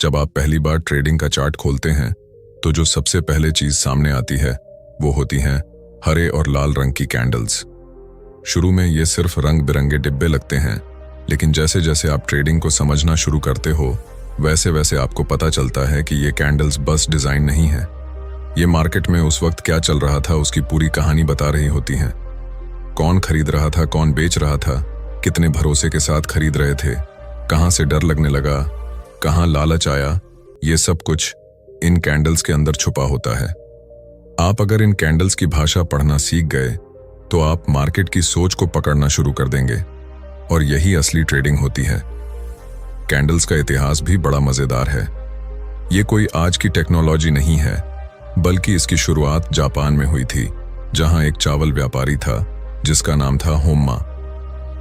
जब आप पहली बार ट्रेडिंग का चार्ट खोलते हैं तो जो सबसे पहले चीज सामने आती है वो होती हैं हरे और लाल रंग की कैंडल्स। शुरू में ये सिर्फ रंग बिरंगे डिब्बे लगते हैं, लेकिन जैसे जैसे आप ट्रेडिंग को समझना शुरू करते हो वैसे वैसे आपको पता चलता है कि ये कैंडल्स बस डिजाइन नहीं है। ये मार्केट में उस वक्त क्या चल रहा था उसकी पूरी कहानी बता रही होती हैं। कौन खरीद रहा था, कौन बेच रहा था, कितने भरोसे के साथ खरीद रहे थे, कहां से डर लगने लगा, कहां लालच आया, ये सब कुछ इन कैंडल्स के अंदर छुपा होता है। आप अगर इन कैंडल्स की भाषा पढ़ना सीख गए तो आप मार्केट की सोच को पकड़ना शुरू कर देंगे, और यही असली ट्रेडिंग होती है। कैंडल्स का इतिहास भी बड़ा मजेदार है। ये कोई आज की टेक्नोलॉजी नहीं है, बल्कि इसकी शुरुआत जापान में हुई थी, जहां एक चावल व्यापारी था जिसका नाम था होम्मा।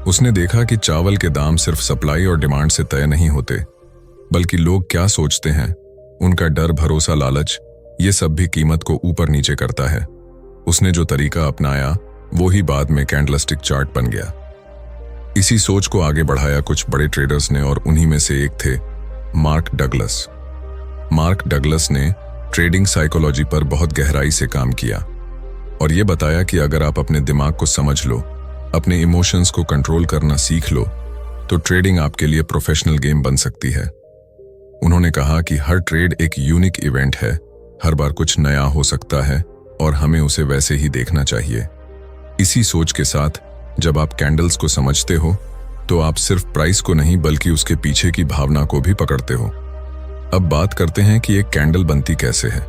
उसने देखा कि चावल के दाम सिर्फ सप्लाई और डिमांड से तय नहीं होते, बल्कि लोग क्या सोचते हैं, उनका डर, भरोसा, लालच, ये सब भी कीमत को ऊपर नीचे करता है। उसने जो तरीका अपनाया वो ही बाद में कैंडलस्टिक चार्ट बन गया। इसी सोच को आगे बढ़ाया कुछ बड़े ट्रेडर्स ने, और उन्हीं में से एक थे मार्क डगलस। मार्क डगलस ने ट्रेडिंग साइकोलॉजी पर बहुत गहराई से काम किया और ये बताया कि अगर आप अपने दिमाग को समझ लो, अपने इमोशंस को कंट्रोल करना सीख लो, तो ट्रेडिंग आपके लिए प्रोफेशनल गेम बन सकती है। उन्होंने कहा कि हर ट्रेड एक यूनिक इवेंट है, हर बार कुछ नया हो सकता है और हमें उसे वैसे ही देखना चाहिए। इसी सोच के साथ जब आप कैंडल्स को समझते हो तो आप सिर्फ प्राइस को नहीं बल्कि उसके पीछे की भावना को भी पकड़ते हो। अब बात करते हैं कि एक कैंडल बनती कैसे है।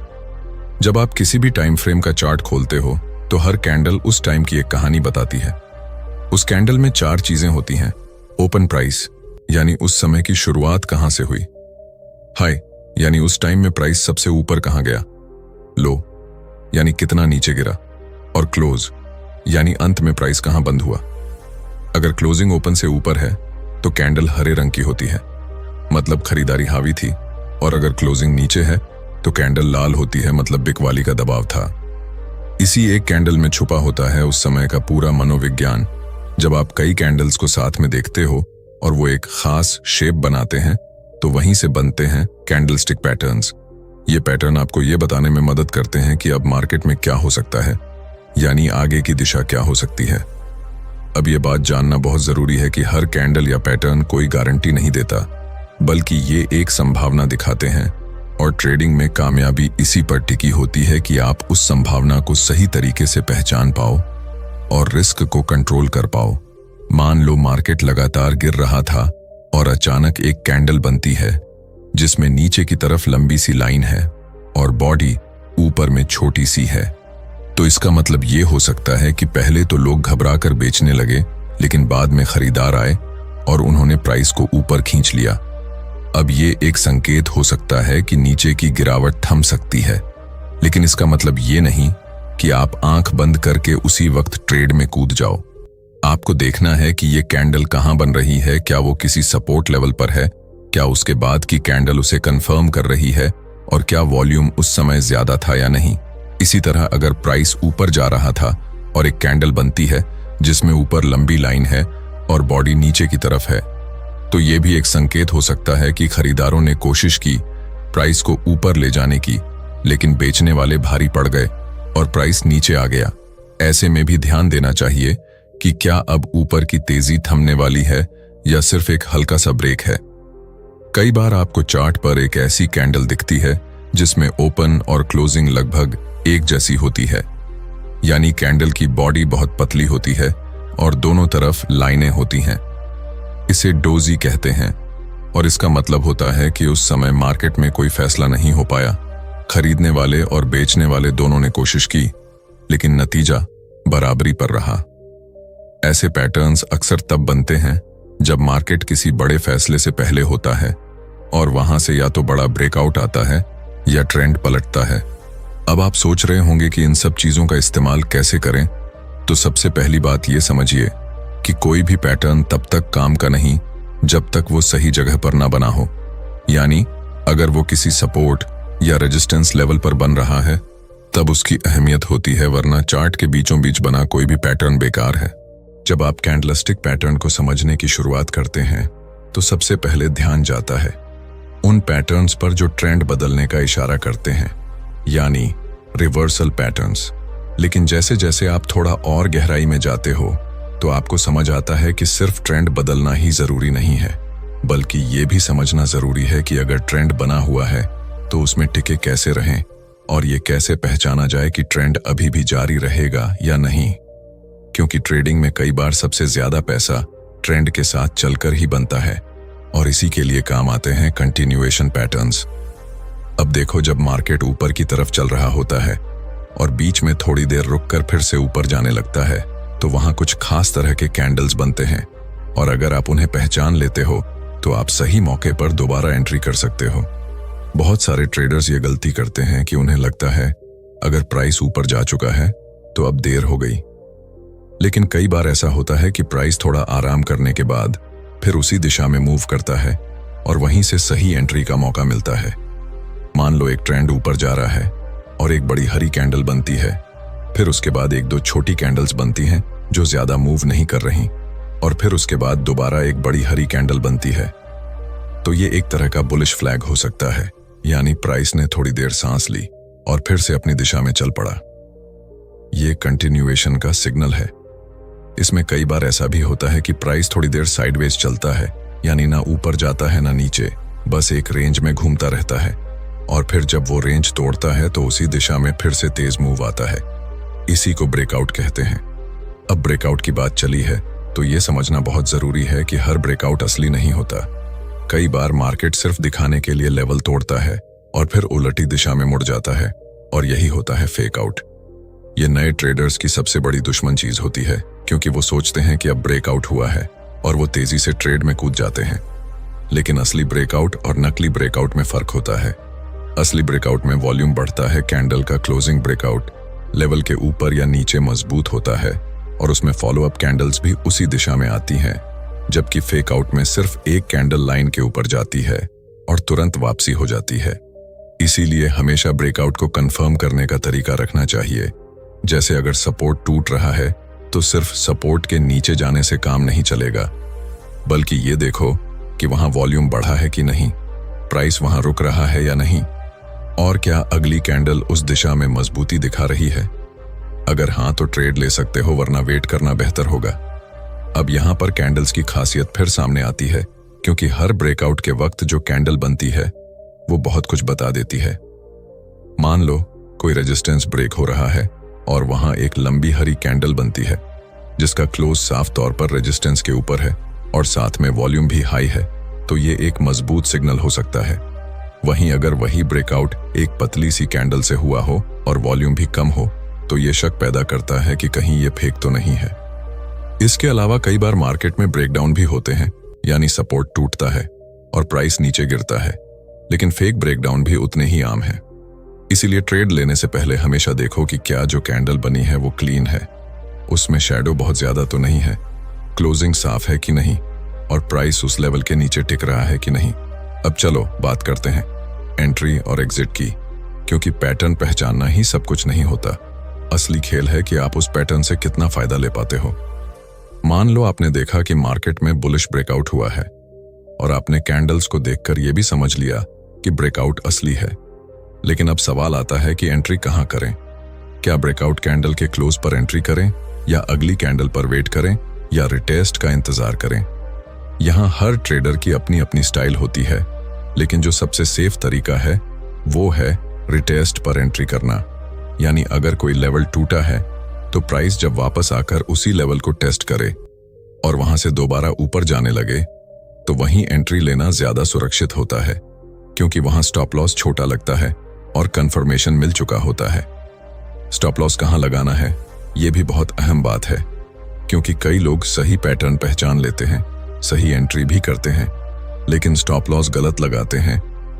जब आप किसी भी टाइम फ्रेम का चार्ट खोलते हो तो हर कैंडल उस टाइम की एक कहानी बताती है। उस कैंडल में 4 चीजें होती हैं। ओपन प्राइस यानी उस समय की शुरुआत कहां से हुई, हाई यानी उस टाइम में प्राइस सबसे ऊपर कहां गया, लो यानी कितना नीचे गिरा, और क्लोज यानी अंत में प्राइस कहां बंद हुआ। अगर क्लोजिंग ओपन से ऊपर है तो कैंडल हरे रंग की होती है, मतलब खरीदारी हावी थी, और अगर क्लोजिंग नीचे है तो कैंडल लाल होती है, मतलब बिकवाली का दबाव था। इसी एक कैंडल में छुपा होता है उस समय का पूरा मनोविज्ञान। जब आप कई कैंडल्स को साथ में देखते हो और वो एक खास शेप बनाते हैं तो वहीं से बनते हैं कैंडलस्टिक पैटर्न्स। ये पैटर्न आपको ये बताने में मदद करते हैं कि अब मार्केट में क्या हो सकता है, यानी आगे की दिशा क्या हो सकती है। अब ये बात जानना बहुत जरूरी है कि हर कैंडल या पैटर्न कोई गारंटी नहीं देता, बल्कि ये एक संभावना दिखाते हैं, और ट्रेडिंग में कामयाबी इसी पर टिकी होती है कि आप उस संभावना को सही तरीके से पहचान पाओ और रिस्क को कंट्रोल कर पाओ। मान लो मार्केट लगातार गिर रहा था और अचानक एक कैंडल बनती है जिसमें नीचे की तरफ लंबी सी लाइन है और बॉडी ऊपर में छोटी सी है। तो इसका मतलब ये हो सकता है कि पहले तो लोग घबरा कर बेचने लगे, लेकिन बाद में खरीदार आए और उन्होंने प्राइस को ऊपर खींच लिया। अब ये एक संकेत हो सकता है कि नीचे की गिरावट थम सकती है, लेकिन इसका मतलब ये नहीं कि आप आंख बंद करके उसी वक्त ट्रेड में कूद जाओ। आपको देखना है कि ये कैंडल कहां बन रही है, क्या वो किसी सपोर्ट लेवल पर है, क्या उसके बाद की कैंडल उसे कंफर्म कर रही है, और क्या वॉल्यूम उस समय ज्यादा था या नहीं। इसी तरह अगर प्राइस ऊपर जा रहा था और एक कैंडल बनती है जिसमें ऊपर लंबी लाइन है और बॉडी नीचे की तरफ है, तो ये भी एक संकेत हो सकता है कि खरीदारों ने कोशिश की प्राइस को ऊपर ले जाने की, लेकिन बेचने वाले भारी पड़ गए और प्राइस नीचे आ गया। ऐसे में भी ध्यान देना चाहिए कि क्या अब ऊपर की तेजी थमने वाली है या सिर्फ एक हल्का सा ब्रेक है। कई बार आपको चार्ट पर एक ऐसी कैंडल दिखती है जिसमें ओपन और क्लोजिंग लगभग एक जैसी होती है, यानी कैंडल की बॉडी बहुत पतली होती है और दोनों तरफ लाइनें होती हैं। इसे डोजी कहते हैं, और इसका मतलब होता है कि उस समय मार्केट में कोई फैसला नहीं हो पाया। खरीदने वाले और बेचने वाले दोनों ने कोशिश की, लेकिन नतीजा बराबरी पर रहा। ऐसे पैटर्न्स अक्सर तब बनते हैं जब मार्केट किसी बड़े फैसले से पहले होता है और वहां से या तो बड़ा ब्रेकआउट आता है या ट्रेंड पलटता है। अब आप सोच रहे होंगे कि इन सब चीजों का इस्तेमाल कैसे करें, तो सबसे पहली बात यह समझिए कि कोई भी पैटर्न तब तक काम का नहीं जब तक वो सही जगह पर ना बना हो। यानी अगर वो किसी सपोर्ट या रेजिस्टेंस लेवल पर बन रहा है तब उसकी अहमियत होती है, वरना चार्ट के बीचों बीच बना कोई भी पैटर्न बेकार है। जब आप कैंडलस्टिक पैटर्न को समझने की शुरुआत करते हैं तो सबसे पहले ध्यान जाता है उन पैटर्न्स पर जो ट्रेंड बदलने का इशारा करते हैं, यानी रिवर्सल पैटर्न्स। लेकिन जैसे जैसे आप थोड़ा और गहराई में जाते हो तो आपको समझ आता है कि सिर्फ ट्रेंड बदलना ही जरूरी नहीं है, बल्कि ये भी समझना जरूरी है कि अगर ट्रेंड बना हुआ है तो उसमें टिके कैसे रहें, और ये कैसे पहचाना जाए कि ट्रेंड अभी भी जारी रहेगा या नहीं। क्योंकि ट्रेडिंग में कई बार सबसे ज्यादा पैसा ट्रेंड के साथ चलकर ही बनता है, और इसी के लिए काम आते हैं कंटिन्यूएशन पैटर्न्स। अब देखो, जब मार्केट ऊपर की तरफ चल रहा होता है और बीच में थोड़ी देर रुककर फिर से ऊपर जाने लगता है, तो वहां कुछ खास तरह के कैंडल्स बनते हैं, और अगर आप उन्हें पहचान लेते हो तो आप सही मौके पर दोबारा एंट्री कर सकते हो। बहुत सारे ट्रेडर्स ये गलती करते हैं कि उन्हें लगता है अगर प्राइस ऊपर जा चुका है तो अब देर हो गई। लेकिन कई बार ऐसा होता है कि प्राइस थोड़ा आराम करने के बाद फिर उसी दिशा में मूव करता है और वहीं से सही एंट्री का मौका मिलता है। मान लो एक ट्रेंड ऊपर जा रहा है और एक बड़ी हरी कैंडल बनती है, फिर उसके बाद एक दो छोटी कैंडल्स बनती हैं जो ज्यादा मूव नहीं कर रही, और फिर उसके बाद दोबारा एक बड़ी हरी कैंडल बनती है। तो ये एक तरह का बुलिश फ्लैग हो सकता है, यानी प्राइस ने थोड़ी देर सांस ली और फिर से अपनी दिशा में चल पड़ा। ये कंटिन्यूएशन का सिग्नल है। इसमें कई बार ऐसा भी होता है कि प्राइस थोड़ी देर साइडवेज चलता है, यानी ना ऊपर जाता है ना नीचे, बस एक रेंज में घूमता रहता है, और फिर जब वो रेंज तोड़ता है तो उसी दिशा में फिर से तेज मूव आता है। इसी को ब्रेकआउट कहते हैं। अब ब्रेकआउट की बात चली है तो ये समझना बहुत जरूरी है कि हर ब्रेकआउट असली नहीं होता। कई बार मार्केट सिर्फ दिखाने के लिए लेवल तोड़ता है और फिर उलटी दिशा में मुड़ जाता है, और यही होता है फेक आउट। ये नए ट्रेडर्स की सबसे बड़ी दुश्मन चीज होती है, क्योंकि वो सोचते हैं कि अब ब्रेकआउट हुआ है और वो तेजी से ट्रेड में कूद जाते हैं। लेकिन असली ब्रेकआउट और नकली ब्रेकआउट में फर्क होता है। असली ब्रेकआउट में वॉल्यूम बढ़ता है, कैंडल का क्लोजिंग ब्रेकआउट लेवल के ऊपर या नीचे मजबूत होता है, और उसमें फॉलो अप कैंडल्स भी उसी दिशा में आती हैं, जबकि फेक आउट में सिर्फ एक कैंडल लाइन के ऊपर जाती है और तुरंत वापसी हो जाती है। इसीलिए हमेशा ब्रेकआउट को कंफर्म करने का तरीका रखना चाहिए। जैसे अगर सपोर्ट टूट रहा है तो सिर्फ सपोर्ट के नीचे जाने से काम नहीं चलेगा, बल्कि ये देखो कि वहां वॉल्यूम बढ़ा है कि नहीं, प्राइस वहां रुक रहा है या नहीं, और क्या अगली कैंडल उस दिशा में मजबूती दिखा रही है। अगर हां तो ट्रेड ले सकते हो, वरना वेट करना बेहतर होगा। अब यहां पर कैंडल्स की खासियत फिर सामने आती है, क्योंकि हर ब्रेकआउट के वक्त जो कैंडल बनती है वो बहुत कुछ बता देती है। मान लो कोई रेजिस्टेंस ब्रेक हो रहा है और वहां एक लंबी हरी कैंडल बनती है जिसका क्लोज साफ तौर पर रेजिस्टेंस के ऊपर है और साथ में वॉल्यूम भी हाई है, तो ये एक मजबूत सिग्नल हो सकता है। वहीं अगर वही ब्रेकआउट एक पतली सी कैंडल से हुआ हो और वॉल्यूम भी कम हो, तो ये शक पैदा करता है कि कहीं ये फेक तो नहीं है। इसके अलावा कई बार मार्केट में ब्रेकडाउन भी होते हैं, यानी सपोर्ट टूटता है और प्राइस नीचे गिरता है, लेकिन फेक ब्रेकडाउन भी उतने ही आम है। इसीलिए ट्रेड लेने से पहले हमेशा देखो कि क्या जो कैंडल बनी है वो क्लीन है, उसमें शैडो बहुत ज्यादा तो नहीं है, क्लोजिंग साफ है कि नहीं, और प्राइस उस लेवल के नीचे टिक रहा है कि नहीं। अब चलो बात करते हैं एंट्री और एग्जिट की, क्योंकि पैटर्न पहचानना ही सब कुछ नहीं होता। असली खेल है कि आप उस पैटर्न से कितना फायदा ले पाते हो। मान लो आपने देखा कि मार्केट में बुलिश ब्रेकआउट हुआ है और आपने कैंडल्स को देखकर यह भी समझ लिया कि ब्रेकआउट असली है, लेकिन अब सवाल आता है कि एंट्री कहां करें। क्या ब्रेकआउट कैंडल के क्लोज पर एंट्री करें, या अगली कैंडल पर वेट करें, या रिटेस्ट का इंतजार करें। यहां हर ट्रेडर की अपनी अपनी स्टाइल होती है, लेकिन जो सबसे सेफ तरीका है वो है रिटेस्ट पर एंट्री करना। यानी अगर कोई लेवल टूटा है तो प्राइस जब वापस आकर उसी लेवल को टेस्ट करे और वहां से दोबारा ऊपर जाने लगे, तो वहीं एंट्री लेना ज्यादा सुरक्षित होता है, क्योंकि वहां स्टॉप लॉस छोटा लगता है और कंफर्मेशन मिल चुका होता है। स्टॉप लॉस कहां लगाना है यह भी बहुत अहम बात है, क्योंकि कई लोग सही पैटर्न पहचान लेते हैं, सही एंट्री भी करते हैं, लेकिन स्टॉप लॉस गलत लगाते हैं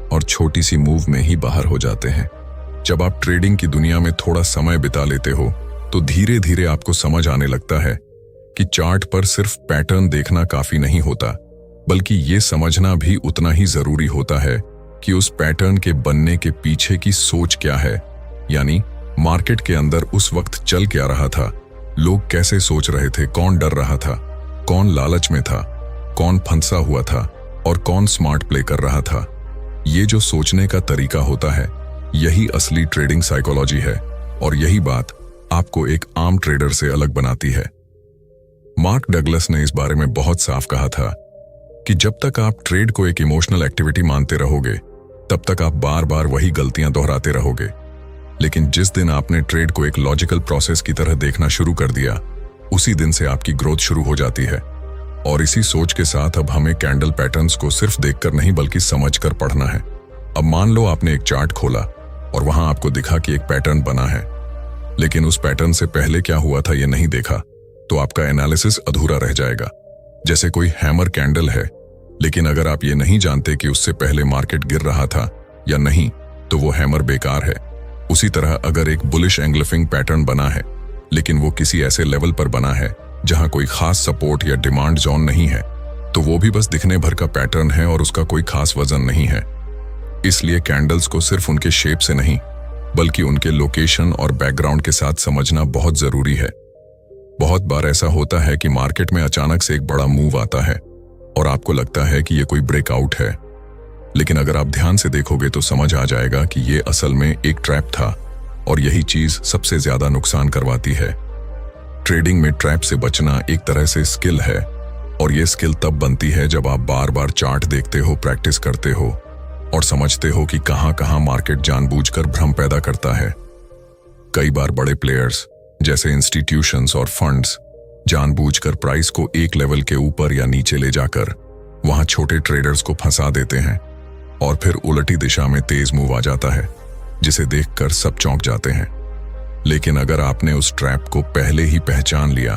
और छोटी सी मूव में ही बाहर हो जाते हैं। जब आप ट्रेडिंग की दुनिया में थोड़ा समय बिता लेते हो तो धीरे धीरे आपको समझ आने लगता है कि चार्ट पर सिर्फ पैटर्न देखना काफी नहीं होता, बल्कि ये समझना भी उतना ही जरूरी होता है कि उस पैटर्न के बनने के पीछे की सोच क्या है। यानी मार्केट के अंदर उस वक्त चल क्या रहा था, लोग कैसे सोच रहे थे, कौन डर रहा था, कौन लालच में था, कौन फंसा हुआ था और कौन स्मार्ट प्ले कर रहा था। ये जो सोचने का तरीका होता है, यही असली ट्रेडिंग साइकोलॉजी है और यही बात आपको एक आम ट्रेडर से अलग बनाती है। मार्क डगलस ने इस बारे में बहुत साफ कहा था कि जब तक आप ट्रेड को एक इमोशनल एक्टिविटी मानते रहोगे, तब तक आप बार बार वही गलतियां दोहराते रहोगे। लेकिन जिस दिन आपने ट्रेड को एक लॉजिकल प्रोसेस की तरह देखना शुरू कर दिया, उसी दिन से आपकी ग्रोथ शुरू हो जाती है। और इसी सोच के साथ अब हमें कैंडल पैटर्न्स को सिर्फ देखकर नहीं बल्कि समझकर पढ़ना है। अब मान लो आपने एक चार्ट खोला और वहां आपको दिखा कि एक पैटर्न बना है, लेकिन उस पैटर्न से पहले क्या हुआ था ये नहीं देखा, तो आपका एनालिसिस अधूरा रह जाएगा। जैसे कोई हैमर कैंडल है, लेकिन अगर आप ये नहीं जानते कि उससे पहले मार्केट गिर रहा था या नहीं, तो वो हैमर बेकार है। उसी तरह अगर एक बुलिश एंग्लिफिंग पैटर्न बना है, लेकिन वो किसी ऐसे लेवल पर बना है जहां कोई खास सपोर्ट या डिमांड जोन नहीं है, तो वो भी बस दिखने भर का पैटर्न है और उसका कोई खास वजन नहीं है। इसलिए कैंडल्स को सिर्फ उनके शेप से नहीं, बल्कि उनके लोकेशन और बैकग्राउंड के साथ समझना बहुत जरूरी है। बहुत बार ऐसा होता है कि मार्केट में अचानक से एक बड़ा मूव आता है और आपको लगता है कि ये कोई ब्रेकआउट है, लेकिन अगर आप ध्यान से देखोगे तो समझ आ जाएगा कि ये असल में एक ट्रैप था और यही चीज सबसे ज्यादा नुकसान करवाती है। ट्रेडिंग में ट्रैप से बचना एक तरह से स्किल है, और ये स्किल तब बनती है जब आप बार बार चार्ट देखते हो, प्रैक्टिस करते हो और समझते हो कि कहां कहां मार्केट जानबूझकर भ्रम पैदा करता है। कई बार बड़े प्लेयर्स जैसे इंस्टीट्यूशंस और फंड्स जानबूझकर प्राइस को एक लेवल के ऊपर या नीचे ले जाकर वहां छोटे ट्रेडर्स को फंसा देते हैं और फिर उलटी दिशा में तेज मूव आ जाता है, जिसे देखकर सब चौंक जाते हैं। लेकिन अगर आपने उस ट्रैप को पहले ही पहचान लिया,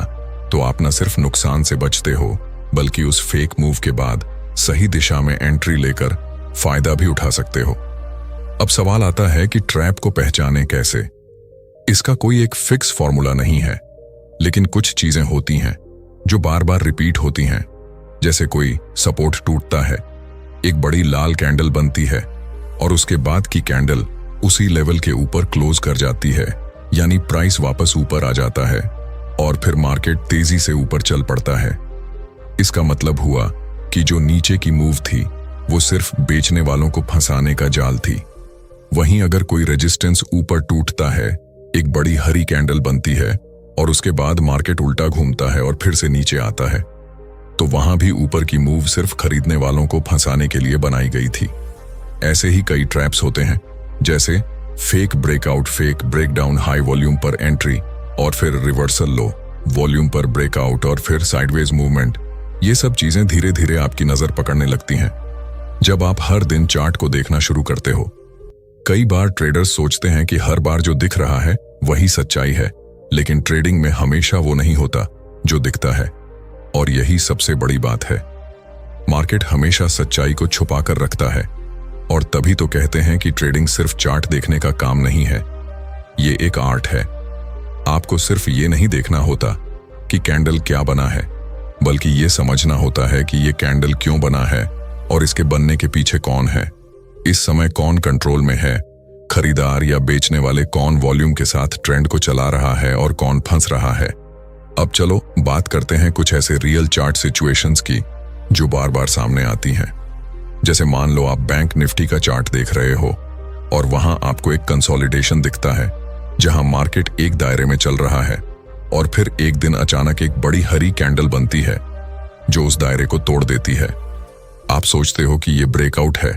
तो आप न सिर्फ नुकसान से बचते हो, बल्कि उस फेक मूव के बाद सही दिशा में एंट्री लेकर फायदा भी उठा सकते हो। अब सवाल आता है कि ट्रैप को पहचाने कैसे। इसका कोई एक फिक्स फॉर्मूला नहीं है, लेकिन कुछ चीजें होती हैं जो बार बार रिपीट होती हैं। जैसे कोई सपोर्ट टूटता है, एक बड़ी लाल कैंडल बनती है और उसके बाद की कैंडल उसी लेवल के ऊपर क्लोज कर जाती है, यानी प्राइस वापस ऊपर आ जाता है और फिर मार्केट तेजी से ऊपर चल पड़ता है। इसका मतलब हुआ कि जो नीचे की मूव थी वो सिर्फ बेचने वालों को फंसाने का जाल थी। वहीं अगर कोई रेजिस्टेंस ऊपर टूटता है, एक बड़ी हरी कैंडल बनती है और उसके बाद मार्केट उल्टा घूमता है और फिर से नीचे आता है, तो वहां भी ऊपर की मूव सिर्फ खरीदने वालों को फंसाने के लिए बनाई गई थी। ऐसे ही कई ट्रैप्स होते हैं, जैसे fake breakout, fake breakdown, high volume पर एंट्री और फिर रिवर्सल लो, वॉल्यूम पर ब्रेकआउट और फिर साइडवेज मूवमेंट। ये सब चीजें धीरे धीरे आपकी नजर पकड़ने लगती हैं जब आप हर दिन चार्ट को देखना शुरू करते हो। कई बार ट्रेडर्स सोचते हैं कि हर बार जो दिख रहा है वही सच्चाई है, लेकिन ट्रेडिंग में हमेशा वो नहीं होता जो दिखता है, और यही सबसे बड़ी बात है। मार्केट हमेशा सच्चाई को छुपा कर रखता है, और तभी तो कहते हैं कि ट्रेडिंग सिर्फ चार्ट देखने का काम नहीं है, ये एक आर्ट है। आपको सिर्फ ये नहीं देखना होता कि कैंडल क्या बना है, बल्कि ये समझना होता है कि ये कैंडल क्यों बना है और इसके बनने के पीछे कौन है। इस समय कौन कंट्रोल में है, खरीदार या बेचने वाले, कौन वॉल्यूम के साथ ट्रेंड को चला रहा है और कौन फंस रहा है। अब चलो बात करते हैं कुछ ऐसे रियल चार्ट सिचुएशंस की जो बार बार सामने आती हैं। जैसे मान लो आप बैंक निफ्टी का चार्ट देख रहे हो और वहां आपको एक कंसोलिडेशन दिखता है जहां मार्केट एक दायरे में चल रहा है और फिर एक दिन अचानक एक बड़ी हरी कैंडल बनती है जो उस दायरे को तोड़ देती है। आप सोचते हो कि ये ब्रेकआउट है,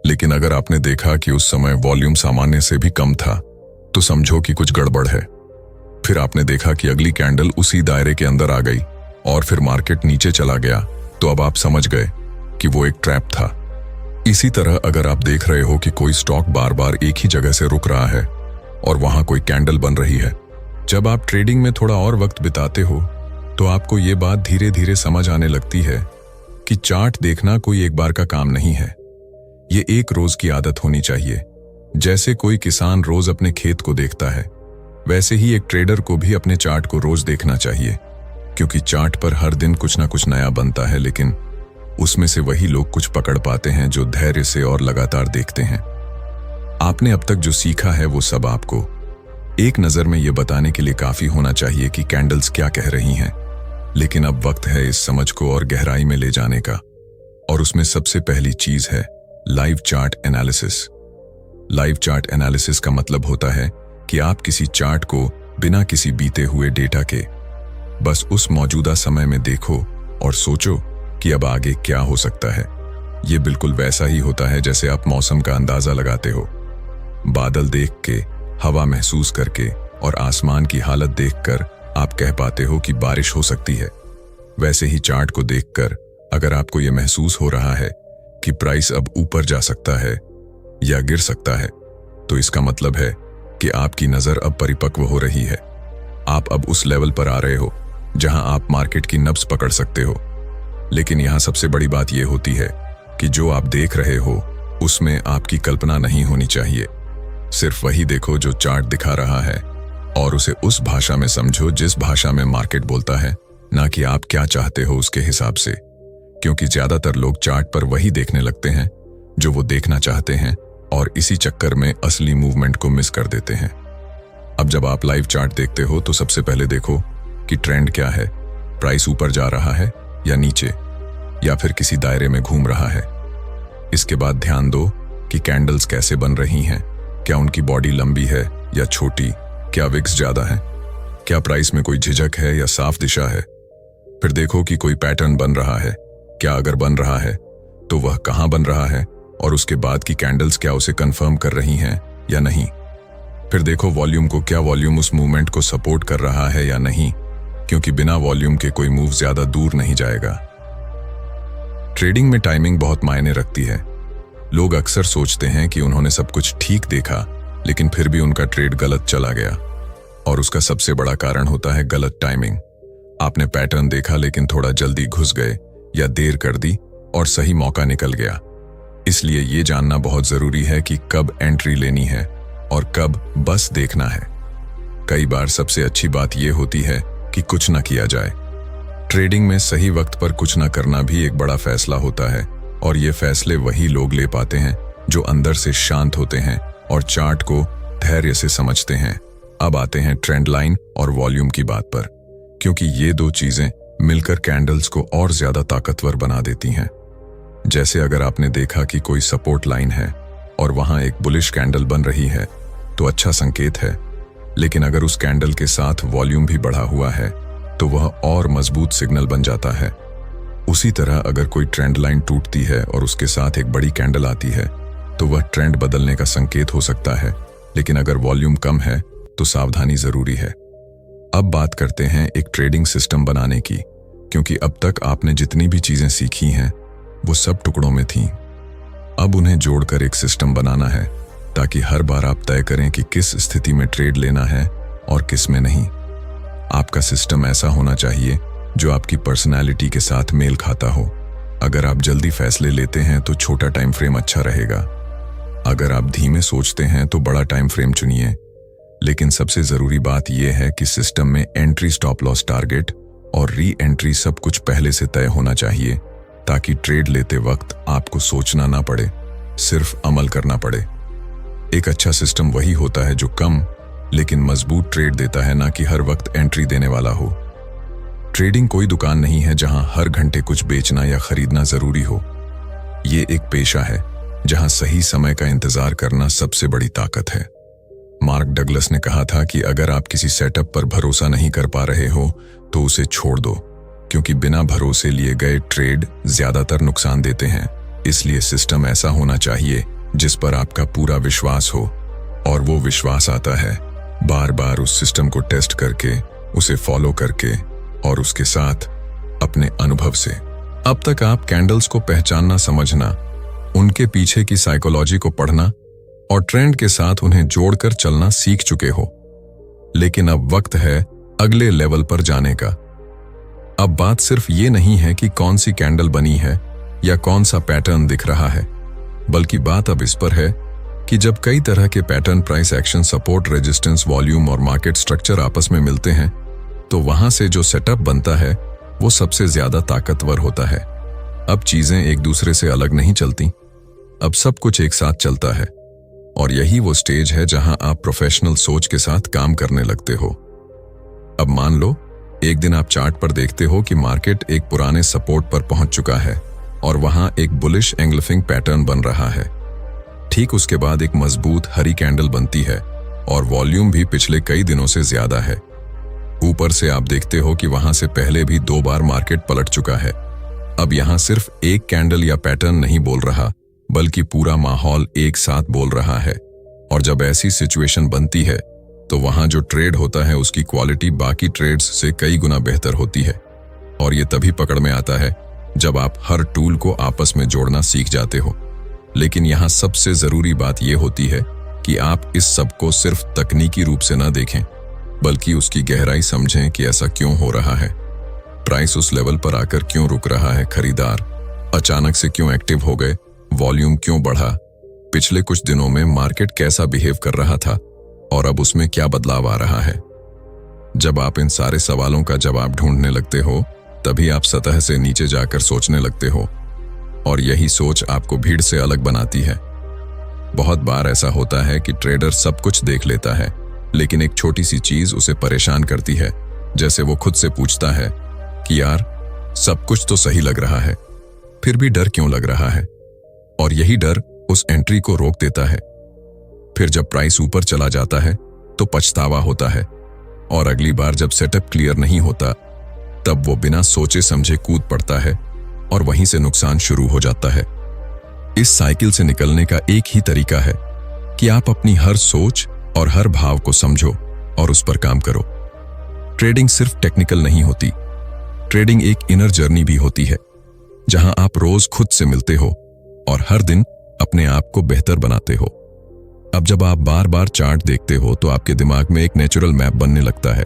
लेकिन अगर आपने देखा कि उस समय वॉल्यूम सामान्य से भी कम था, तो समझो कि कुछ गड़बड़ है। फिर आपने देखा कि अगली कैंडल उसी दायरे के अंदर आ गई और फिर मार्केट नीचे चला गया, तो अब आप समझ गए कि वो एक ट्रैप था। इसी तरह अगर आप देख रहे हो कि कोई स्टॉक बार बार एक ही जगह से रुक रहा है और वहां कोई कैंडल बन रही है, जब आप ट्रेडिंग में थोड़ा और वक्त बिताते हो तो आपको ये बात धीरे धीरे समझ आने लगती है कि चार्ट देखना कोई एक बार का काम नहीं है, ये एक रोज की आदत होनी चाहिए। जैसे कोई किसान रोज अपने खेत को देखता है, वैसे ही एक ट्रेडर को भी अपने चार्ट को रोज देखना चाहिए, क्योंकि चार्ट पर हर दिन कुछ ना कुछ नया बनता है, लेकिन उसमें से वही लोग कुछ पकड़ पाते हैं जो धैर्य से और लगातार देखते हैं। आपने अब तक जो सीखा है वो सब आपको एक नजर में ये बताने के लिए काफी होना चाहिए कि कैंडल्स क्या कह रही हैं, लेकिन अब वक्त है इस समझ को और गहराई में ले जाने का। और उसमें सबसे पहली चीज है live chart analysis. Live chart analysis का मतलब होता है कि आप किसी चार्ट को बिना किसी बीते हुए डेटा के बस उस मौजूदा समय में देखो और सोचो कि अब आगे क्या हो सकता है। ये बिल्कुल वैसा ही होता है जैसे आप मौसम का अंदाजा लगाते हो। बादल देख के, हवा महसूस करके और आसमान की हालत देखकर आप कह पाते हो कि बारिश हो सकती है। वैसे ही चार्ट को देखकर अगर आपको यह महसूस हो रहा है कि प्राइस अब ऊपर जा सकता है या गिर सकता है, तो इसका मतलब है कि आपकी नजर अब परिपक्व हो रही है। आप अब उस लेवल पर आ रहे हो जहां आप मार्केट की नब्ज पकड़ सकते हो। लेकिन यहां सबसे बड़ी बात यह होती है कि जो आप देख रहे हो उसमें आपकी कल्पना नहीं होनी चाहिए। सिर्फ वही देखो जो चार्ट दिखा रहा है और उसे उस भाषा में समझो जिस भाषा में मार्केट बोलता है, ना कि आप क्या चाहते हो उसके हिसाब से। क्योंकि ज्यादातर लोग चार्ट पर वही देखने लगते हैं जो वो देखना चाहते हैं और इसी चक्कर में असली मूवमेंट को मिस कर देते हैं। अब जब आप लाइव चार्ट देखते हो तो सबसे पहले देखो कि ट्रेंड क्या है। प्राइस ऊपर जा रहा है या नीचे, या फिर किसी दायरे में घूम रहा है। इसके बाद ध्यान दो कि कैंडल्स कैसे बन रही हैं। क्या उनकी बॉडी लंबी है या छोटी? क्या विक्स ज्यादा है? क्या प्राइस में कोई झिझक है या साफ दिशा है? फिर देखो कि कोई पैटर्न बन रहा है। क्या अगर बन रहा है तो वह कहां बन रहा है, और उसके बाद की कैंडल्स क्या उसे कंफर्म कर रही हैं या नहीं। फिर देखो वॉल्यूम को, क्या वॉल्यूम उस मूवमेंट को सपोर्ट कर रहा है या नहीं, क्योंकि बिना वॉल्यूम के कोई मूव ज्यादा दूर नहीं जाएगा। ट्रेडिंग में टाइमिंग बहुत मायने रखती है। लोग अक्सर सोचते हैं कि उन्होंने सब कुछ ठीक देखा, लेकिन फिर भी उनका ट्रेड गलत चला गया, और उसका सबसे बड़ा कारण होता है गलत टाइमिंग। आपने पैटर्न देखा लेकिन थोड़ा जल्दी घुस गए या देर कर दी और सही मौका निकल गया। इसलिए ये जानना बहुत जरूरी है कि कब एंट्री लेनी है और कब बस देखना है। कई बार सबसे अच्छी बात यह होती है कि कुछ न किया जाए। ट्रेडिंग में सही वक्त पर कुछ न करना भी एक बड़ा फैसला होता है, और ये फैसले वही लोग ले पाते हैं जो अंदर से शांत होते हैं और चार्ट को धैर्य से समझते हैं। अब आते हैं ट्रेंड लाइन और वॉल्यूम की बात पर, क्योंकि ये दो चीजें मिलकर कैंडल्स को और ज्यादा ताकतवर बना देती हैं। जैसे अगर आपने देखा कि कोई सपोर्ट लाइन है और वहां एक बुलिश कैंडल बन रही है तो अच्छा संकेत है, लेकिन अगर उस कैंडल के साथ वॉल्यूम भी बढ़ा हुआ है तो वह और मजबूत सिग्नल बन जाता है। उसी तरह अगर कोई ट्रेंड लाइन टूटती है और उसके साथ एक बड़ी कैंडल आती है तो वह ट्रेंड बदलने का संकेत हो सकता है, लेकिन अगर वॉल्यूम कम है तो सावधानी जरूरी है। अब बात करते हैं एक ट्रेडिंग सिस्टम बनाने की, क्योंकि अब तक आपने जितनी भी चीजें सीखी हैं वो सब टुकड़ों में थीं। अब उन्हें जोड़कर एक सिस्टम बनाना है ताकि हर बार आप तय करें कि किस स्थिति में ट्रेड लेना है और किस में नहीं। आपका सिस्टम ऐसा होना चाहिए जो आपकी पर्सनैलिटी के साथ मेल खाता हो। अगर आप जल्दी फैसले लेते हैं तो छोटा टाइम फ्रेम अच्छा रहेगा। अगर आप धीमे सोचते हैं तो बड़ा टाइम फ्रेम चुनिए। लेकिन सबसे जरूरी बात यह है कि सिस्टम में एंट्री, स्टॉप लॉस, टारगेट और री एंट्री सब कुछ पहले से तय होना चाहिए, ताकि ट्रेड लेते वक्त आपको सोचना ना पड़े, सिर्फ अमल करना पड़े। एक अच्छा सिस्टम वही होता है जो कम लेकिन मजबूत ट्रेड देता है, ना कि हर वक्त एंट्री देने वाला हो। ट्रेडिंग कोई दुकान नहीं है जहां हर घंटे कुछ बेचना या खरीदना जरूरी हो। ये एक पेशा है जहां सही समय का इंतजार करना सबसे बड़ी ताकत है। मार्क डगलस ने कहा था कि अगर आप किसी सेटअप पर भरोसा नहीं कर पा रहे हो तो उसे छोड़ दो, क्योंकि बिना भरोसे लिए गए ट्रेड ज्यादातर नुकसान देते हैं। इसलिए सिस्टम ऐसा होना चाहिए जिस पर आपका पूरा विश्वास हो, और वो विश्वास आता है बार बार उस सिस्टम को टेस्ट करके, उसे फॉलो करके और उसके साथ अपने अनुभव से। अब तक आप कैंडल्स को पहचानना, समझना, उनके पीछे की साइकोलॉजी को पढ़ना और ट्रेंड के साथ उन्हें जोड़कर चलना सीख चुके हो। लेकिन अब वक्त है अगले लेवल पर जाने का। अब बात सिर्फ ये नहीं है कि कौन सी कैंडल बनी है या कौन सा पैटर्न दिख रहा है, बल्कि बात अब इस पर है कि जब कई तरह के pattern, price action, support, resistance, volume और मार्केट स्ट्रक्चर आपस में मिलते हैं तो वहां से जो सेटअप बनता है वो सबसे ज्यादा ताकतवर होता है। अब चीजें एक दूसरे से अलग नहीं चलती, अब सब कुछ एक साथ चलता है, और यही वो स्टेज है जहां आप प्रोफेशनल सोच के साथ काम करने लगते हो। अब मान लो एक दिन आप चार्ट पर देखते हो कि मार्केट एक पुराने सपोर्ट पर पहुंच चुका है और वहां एक बुलिश एंगल्फिंग पैटर्न बन रहा है। ठीक उसके बाद एक मजबूत हरी कैंडल बनती है और वॉल्यूम भी पिछले कई दिनों से ज्यादा है। ऊपर से आप देखते हो कि वहां से पहले भी 2 बार मार्केट पलट चुका है। अब यहां सिर्फ एक कैंडल या पैटर्न नहीं बोल रहा, बल्कि पूरा माहौल एक साथ बोल रहा है। और जब ऐसी सिचुएशन बनती है तो वहां जो ट्रेड होता है उसकी क्वालिटी बाकी ट्रेड्स से कई गुना बेहतर होती है। और ये तभी पकड़ में आता है जब आप हर टूल को आपस में जोड़ना सीख जाते हो। लेकिन यहाँ सबसे जरूरी बात यह होती है कि आप इस सब को सिर्फ तकनीकी रूप से ना देखें, बल्कि उसकी गहराई समझें कि ऐसा क्यों हो रहा है। प्राइस उस लेवल पर आकर क्यों रुक रहा है, खरीदार अचानक से क्यों एक्टिव हो गए, वॉल्यूम क्यों बढ़ा, पिछले कुछ दिनों में मार्केट कैसा बिहेव कर रहा था और अब उसमें क्या बदलाव आ रहा है। जब आप इन सारे सवालों का जवाब ढूंढने लगते हो, तभी आप सतह से नीचे जाकर सोचने लगते हो, और यही सोच आपको भीड़ से अलग बनाती है। बहुत बार ऐसा होता है कि ट्रेडर सब कुछ देख लेता है, लेकिन एक छोटी सी चीज उसे परेशान करती है। जैसे वो खुद से पूछता है कि यार, सब कुछ तो सही लग रहा है, फिर भी डर क्यों लग रहा है। और यही डर उस एंट्री को रोक देता है। फिर जब प्राइस ऊपर चला जाता है तो पछतावा होता है, और अगली बार जब सेटअप क्लियर नहीं होता तब वो बिना सोचे समझे कूद पड़ता है और वहीं से नुकसान शुरू हो जाता है। इस साइकिल से निकलने का एक ही तरीका है कि आप अपनी हर सोच और हर भाव को समझो और उस पर काम करो। ट्रेडिंग सिर्फ टेक्निकल नहीं होती, ट्रेडिंग एक इनर जर्नी भी होती है, जहां आप रोज खुद से मिलते हो और हर दिन अपने आप को बेहतर बनाते हो। अब जब आप बार बार चार्ट देखते हो तो आपके दिमाग में एक नेचुरल मैप बनने लगता है।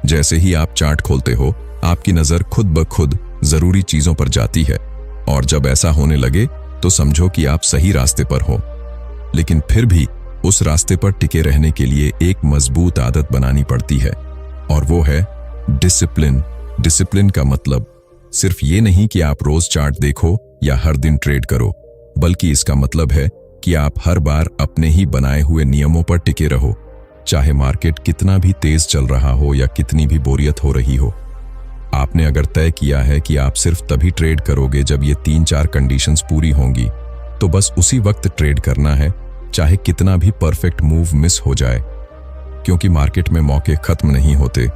जैसे ही आप चार्ट खोलते हो, आपकी नजर खुद ब खुद जरूरी चीजों पर जाती है, और जब ऐसा होने लगे तो समझो कि आप सही रास्ते पर हो। लेकिन फिर भी उस रास्ते पर टिके रहने के लिए एक मजबूत आदत बनानी पड़ती है, और वो है डिसिप्लिन। डिसिप्लिन का मतलब सिर्फ ये नहीं कि आप रोज चार्ट देखो या हर दिन ट्रेड करो, बल्कि इसका मतलब है कि आप हर बार अपने ही बनाए हुए नियमों पर टिके रहो, चाहे मार्केट कितना भी तेज चल रहा हो या कितनी भी बोरियत हो रही हो। आपने अगर तय किया है कि आप सिर्फ तभी ट्रेड करोगे जब ये 3-4 कंडीशंस पूरी होंगी, तो बस उसी वक्त ट्रेड करना है, चाहे कितना भी परफेक्ट मूव मिस हो जाए। क्योंकि मार्केट में मौके खत्म नहीं होते,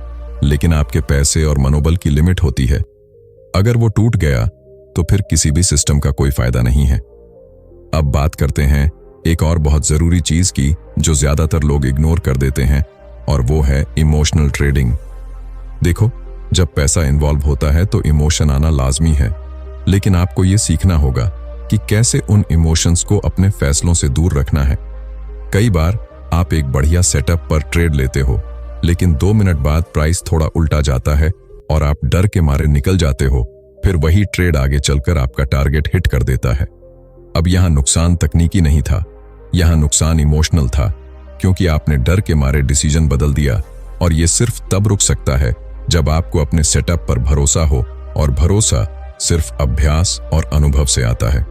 लेकिन आपके पैसे और मनोबल की लिमिट होती है। अगर वो टूट गया तो फिर किसी भी सिस्टम का कोई फायदा नहीं है। अब बात करते हैं एक और बहुत जरूरी चीज की, जो ज्यादातर लोग इग्नोर कर देते हैं, और वो है इमोशनल ट्रेडिंग। देखो, जब पैसा इन्वॉल्व होता है तो इमोशन आना लाजमी है, लेकिन आपको ये सीखना होगा कि कैसे उन इमोशंस को अपने फैसलों से दूर रखना है। कई बार आप एक बढ़िया सेटअप पर ट्रेड लेते हो, लेकिन 2 मिनट बाद प्राइस थोड़ा उल्टा जाता है और आप डर के मारे निकल जाते हो। फिर वही ट्रेड आगे चलकर आपका टारगेट हिट कर देता है। अब यहां नुकसान तकनीकी नहीं था, यहां नुकसान इमोशनल था, क्योंकि आपने डर के मारे डिसीजन बदल दिया। और यह सिर्फ तब रुक सकता है जब आपको अपने सेटअप पर भरोसा हो, और भरोसा सिर्फ अभ्यास और अनुभव से आता है।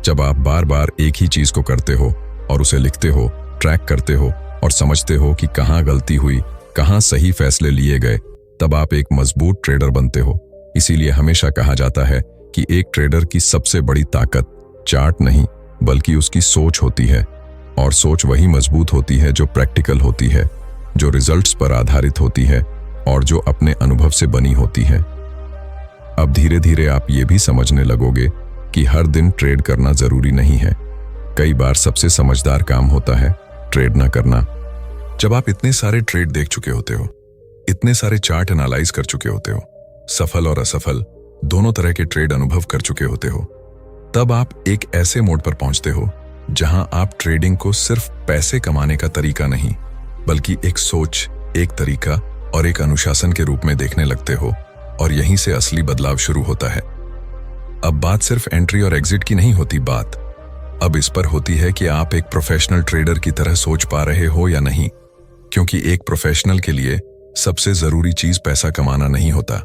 जब आप बार बार एक ही चीज को करते हो और उसे लिखते हो, ट्रैक करते हो और समझते हो कि कहां गलती हुई, कहां सही फैसले लिए गए, तब आप एक मजबूत ट्रेडर बनते हो। इसीलिए हमेशा कहा जाता है कि एक ट्रेडर की सबसे बड़ी ताकत चार्ट नहीं, बल्कि उसकी सोच होती है, और सोच वही मजबूत होती है जो प्रैक्टिकल होती है, जो रिजल्ट्स पर आधारित होती है और जो अपने अनुभव से बनी होती है। अब धीरे धीरे आप ये भी समझने लगोगे कि हर दिन ट्रेड करना जरूरी नहीं है। कई बार सबसे समझदार काम होता है ट्रेड ना करना। जब आप इतने सारे ट्रेड देख चुके होते हो, इतने सारे चार्ट एनालाइज कर चुके होते हो, सफल और असफल दोनों तरह के ट्रेड अनुभव कर चुके होते हो, तब आप एक ऐसे मोड पर पहुंचते हो जहां आप ट्रेडिंग को सिर्फ पैसे कमाने का तरीका नहीं, बल्कि एक सोच, एक तरीका और एक अनुशासन के रूप में देखने लगते हो। और यहीं से असली बदलाव शुरू होता है। अब बात सिर्फ एंट्री और एग्जिट की नहीं होती, बात अब इस पर होती है कि आप एक प्रोफेशनल ट्रेडर की तरह सोच पा रहे हो या नहीं। क्योंकि एक प्रोफेशनल के लिए सबसे जरूरी चीज पैसा कमाना नहीं होता,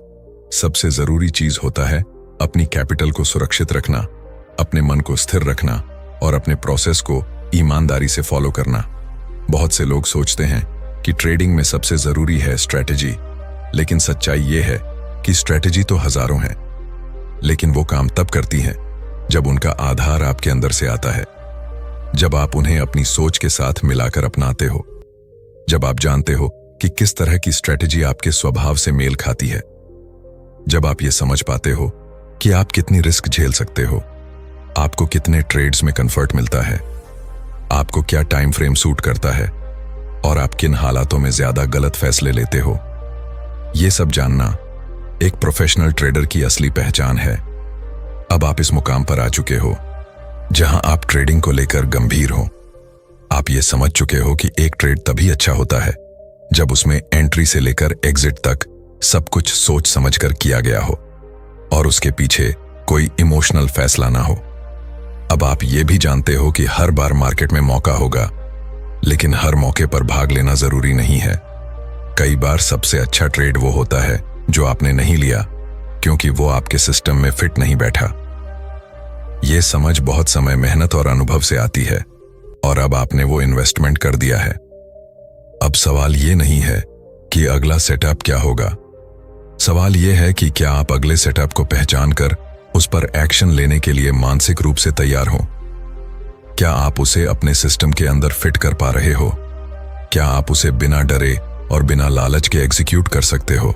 सबसे जरूरी चीज होता है अपनी कैपिटल को सुरक्षित रखना, अपने मन को स्थिर रखना और अपने प्रोसेस को ईमानदारी से फॉलो करना। बहुत से लोग सोचते हैं कि ट्रेडिंग में सबसे जरूरी है स्ट्रेटेजी, लेकिन सच्चाई ये है कि स्ट्रेटेजी तो हजारों हैं, लेकिन वो काम तब करती है जब उनका आधार आपके अंदर से आता है, जब आप उन्हें अपनी सोच के साथ मिलाकर अपनाते हो, जब आप जानते हो कि किस तरह की स्ट्रेटेजी आपके स्वभाव से मेल खाती है, जब आप ये समझ पाते हो कि आप कितनी रिस्क झेल सकते हो, आपको कितने ट्रेड्स में कंफर्ट मिलता है, आपको क्या टाइम फ्रेम सूट करता है और आप किन हालातों में ज्यादा गलत फैसले लेते हो, ये सब जानना एक प्रोफेशनल ट्रेडर की असली पहचान है। अब आप इस मुकाम पर आ चुके हो जहां आप ट्रेडिंग को लेकर गंभीर हो। आप ये समझ चुके हो कि एक ट्रेड तभी अच्छा होता है जब उसमें एंट्री से लेकर एग्जिट तक सब कुछ सोच समझकर किया गया हो और उसके पीछे कोई इमोशनल फैसला ना हो। अब आप ये भी जानते हो कि हर बार मार्केट में मौका होगा, लेकिन हर मौके पर भाग लेना जरूरी नहीं है। कई बार सबसे अच्छा ट्रेड वो होता है जो आपने नहीं लिया क्योंकि वो आपके सिस्टम में फिट नहीं बैठा। ये समझ बहुत समय, मेहनत और अनुभव से आती है और अब आपने वो इन्वेस्टमेंट कर दिया है। अब सवाल ये नहीं है कि अगला सेटअप क्या होगा, सवाल ये है कि क्या आप अगले सेटअप को पहचान कर उस पर एक्शन लेने के लिए मानसिक रूप से तैयार हो। क्या आप उसे अपने सिस्टम के अंदर फिट कर पा रहे हो? क्या आप उसे बिना डरे और बिना लालच के एग्जीक्यूट कर सकते हो?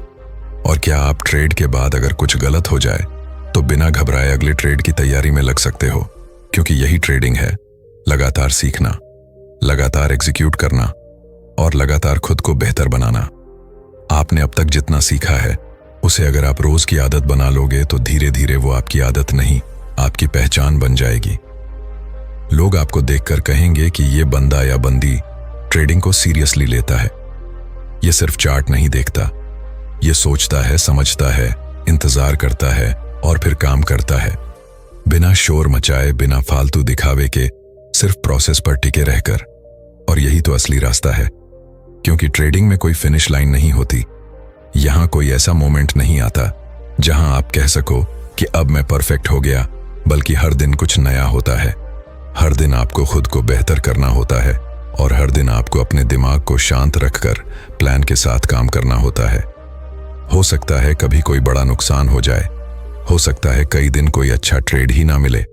और क्या आप ट्रेड के बाद अगर कुछ गलत हो जाए तो बिना घबराए अगले ट्रेड की तैयारी में लग सकते हो? क्योंकि यही ट्रेडिंग है, लगातार सीखना, लगातार एग्जीक्यूट करना और लगातार खुद को बेहतर बनाना। आपने अब तक जितना सीखा है उसे अगर आप रोज की आदत बना लोगे तो धीरे धीरे वो आपकी आदत नहीं, आपकी पहचान बन जाएगी। लोग आपको देखकर कहेंगे कि ये बंदा या बंदी ट्रेडिंग को सीरियसली लेता है। ये सिर्फ चार्ट नहीं देखता, ये सोचता है, समझता है, इंतजार करता है और फिर काम करता है, बिना शोर मचाए, बिना फालतू दिखावे के, सिर्फ प्रोसेस पर टिके रहकर। और यही तो असली रास्ता है, क्योंकि ट्रेडिंग में कोई फिनिश लाइन नहीं होती। यहां कोई ऐसा मोमेंट नहीं आता जहां आप कह सको कि अब मैं परफेक्ट हो गया, बल्कि हर दिन कुछ नया होता है। हर दिन आपको खुद को बेहतर करना होता है और हर दिन आपको अपने दिमाग को शांत रखकर प्लान के साथ काम करना होता है। हो सकता है कभी कोई बड़ा नुकसान हो जाए, हो सकता है कई दिन कोई अच्छा ट्रेड ही ना मिले,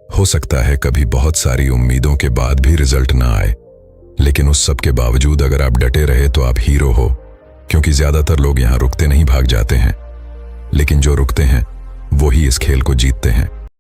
हो सकता है कभी बहुत सारी उम्मीदों के बाद भी रिजल्ट ना आए, लेकिन उस सब के बावजूद अगर आप डटे रहे तो आप हीरो हो। क्योंकि ज्यादातर लोग यहां रुकते नहीं, भाग जाते हैं, लेकिन जो रुकते हैं वो ही इस खेल को जीतते हैं।